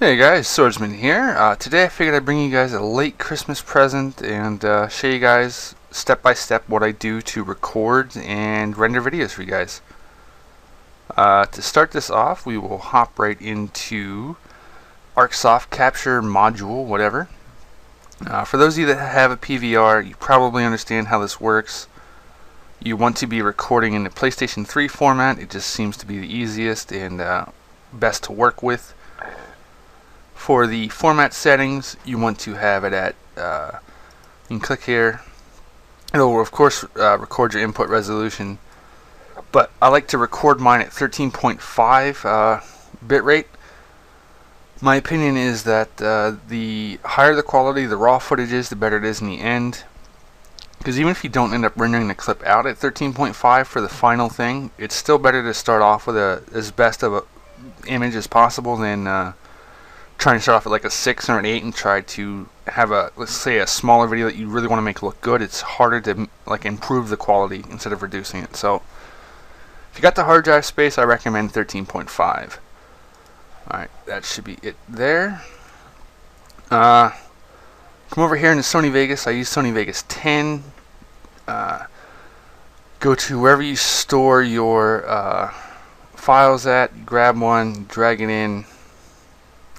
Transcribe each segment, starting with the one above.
Hey guys, Swordsman here. Today I figured I'd bring you guys a late Christmas present and show you guys step by step what I do to record and render videos for you guys. To start this off, we will hop right into ArcSoft Capture Module, whatever. For those of you that have a PVR, you probably understand how this works. You want to be recording in the PlayStation 3 format. It just seems to be the easiest and best to work with. For the format settings, you want to have it at, you can click here. It'll of course record your input resolution, but I like to record mine at 13.5 bitrate. My opinion is that the higher the quality, the raw footage is, the better it is in the end. Because even if you don't end up rendering the clip out at 13.5 for the final thing, it's still better to start off with as best of an image as possible than trying to start off at like a 6 or an 8 and try to have let's say a smaller video that you really want to make look good. It's harder to like improve the quality instead of reducing it. So if you got the hard drive space, I recommend 13.5. Alright, that should be it there. Come over here into Sony Vegas. I use Sony Vegas 10. Go to wherever you store your files at, you grab one, drag it in,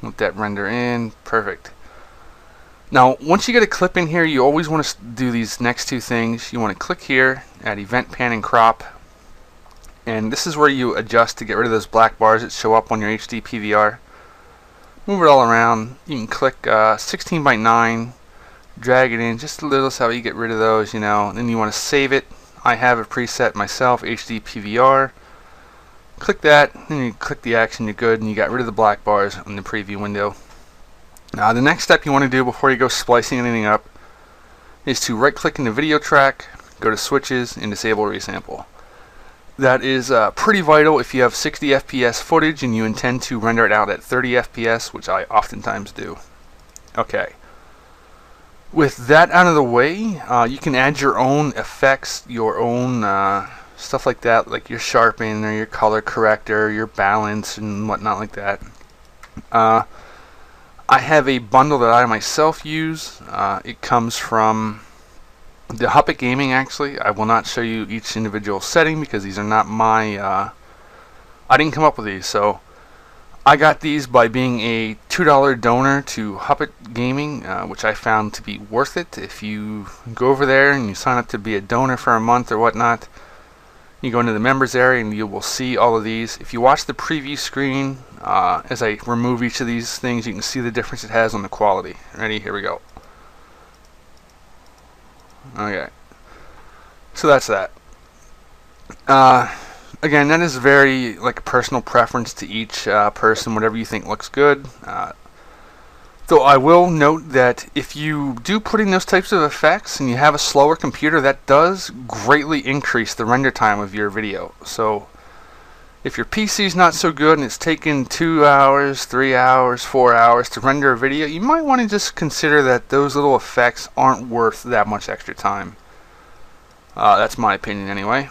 let that render in. Perfect. Now once you get a clip in here, you always want to do these next two things. You want to click here at Event Pan and Crop, and this is where you adjust to get rid of those black bars that show up on your HD PVR. Move it all around. You can click 16:9, drag it in just a little, so you get rid of those, you know. And then you want to save it. I have a preset myself, HD PVR. Click that, and you click the X, and you're good, and you got rid of the black bars in the preview window. Now the next step you want to do before you go splicing anything up is to right click in the video track, go to switches, and disable resample. That is pretty vital if you have 60 FPS footage and you intend to render it out at 30 FPS, which I oftentimes do. Okay. With that out of the way, you can add your own effects, your own stuff like that, like your sharpen or your color corrector, your balance and whatnot like that. I have a bundle that I myself use. It comes from the Huppet Gaming, actually. I will not show you each individual setting because these are not my I didn't come up with these, so I got these by being a $2 donor to Huppet Gaming, which I found to be worth it. If you go over there and you sign up to be a donor for a month or whatnot, you go into the members area and you will see all of these. If you watch the preview screen, as I remove each of these things, you can see the difference it has on the quality. Ready? Here we go. Okay. So that's that. Again, that is very like a personal preference to each person, whatever you think looks good. Though I will note that if you do put in those types of effects and you have a slower computer, that does greatly increase the render time of your video. So if your PC is not so good and it's taken 2 hours, 3 hours, 4 hours to render a video, you might want to just consider that those little effects aren't worth that much extra time. That's my opinion anyway.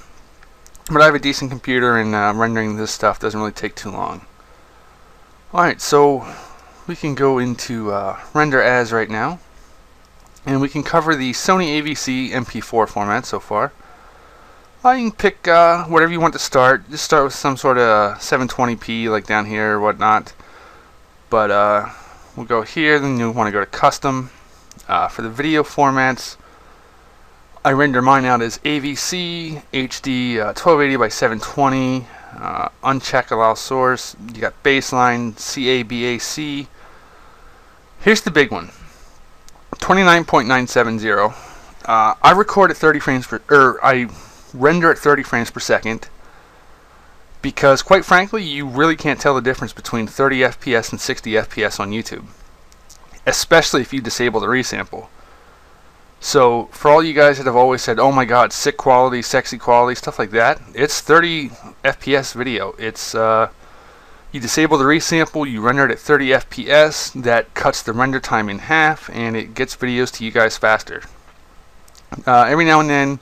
But I have a decent computer and rendering this stuff doesn't really take too long. Alright, so we can go into render as right now, and we can cover the Sony AVC MP4 format so far. You can pick whatever you want to start. Just start with some sort of 720p like down here or whatnot. But we'll go here, then you'll want to go to custom. For the video formats, I render mine out as AVC, HD 1280 by 720, uncheck allow source. You got baseline, CABAC. Here's the big one, 29.970. I record at 30 frames per, I render at 30 frames per second because, quite frankly, you really can't tell the difference between 30 FPS and 60 FPS on YouTube, especially if you disable the resample. So for all you guys that have always said, oh my god, sick quality, sexy quality, stuff like that, it's 30 FPS video. It's you disable the resample, you render it at 30 FPS, that cuts the render time in half, and it gets videos to you guys faster. Every now and then,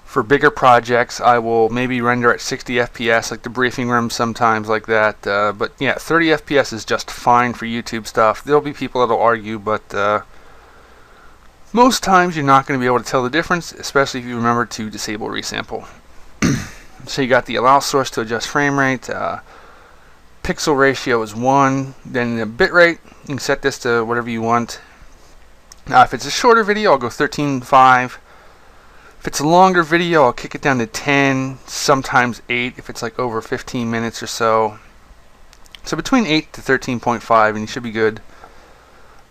For bigger projects, I will maybe render at 60 FPS, like the briefing room sometimes like that. But yeah, 30 FPS is just fine for YouTube stuff. There'll be people that'll argue, but most times you're not going to be able to tell the difference, especially if you remember to disable resample. So you got the allow source to adjust frame rate. Pixel ratio is 1. Then the bit rate, you can set this to whatever you want. If it's a shorter video, I'll go 13.5. If it's a longer video, I'll kick it down to 10, sometimes 8 if it's like over 15 minutes or so. So between 8 to 13.5 and you should be good.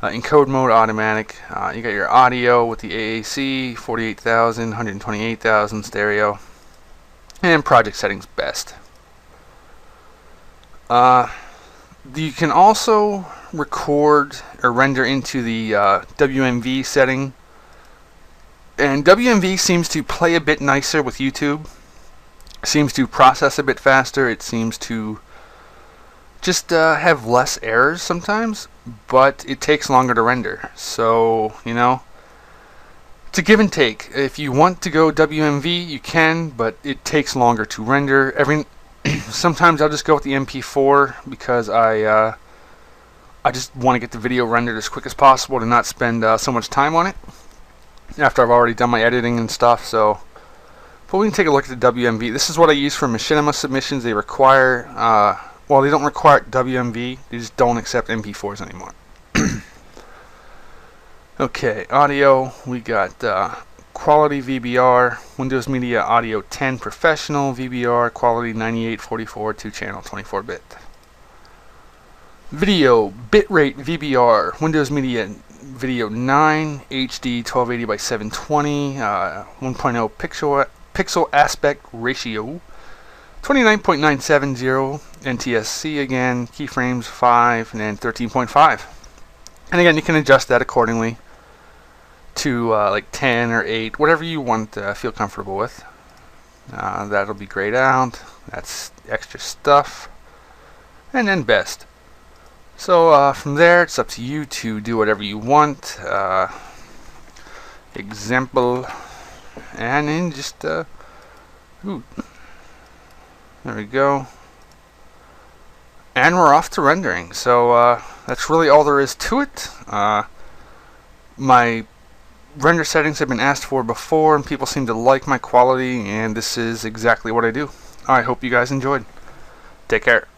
Encode mode automatic. You got your audio with the AAC, 48,000, 128,000 stereo. And project settings best. You can also record or render into the WMV setting. And WMV seems to play a bit nicer with YouTube. Seems to process a bit faster. It seems to just have less errors sometimes, but it takes longer to render. So, you know, it's a give and take. If you want to go WMV, you can, but it takes longer to render. Sometimes I'll just go with the MP4 because I just want to get the video rendered as quick as possible to not spend so much time on it after I've already done my editing and stuff. So, but we can take a look at the WMV. This is what I use for machinima submissions. They require, well, they don't require WMV. They just don't accept MP4s anymore. Okay, audio. We got quality VBR, Windows Media Audio 10 Professional, VBR, quality 9844, 2-channel, 24-bit. Video, bitrate VBR, Windows Media Video 9, HD 1280 by 720, 1.0 pixel aspect ratio, 29.970 NTSC again, keyframes 5, and then 13.5. And again, you can adjust that accordingly to like 10 or 8, whatever you want to feel comfortable with. That'll be grayed out. That's extra stuff. And then best. So from there, it's up to you to do whatever you want. Example, and then just ooh, there we go. And we're off to rendering. So that's really all there is to it. My render settings have been asked for before, and people seem to like my quality, and this is exactly what I do. I hope you guys enjoyed. Take care.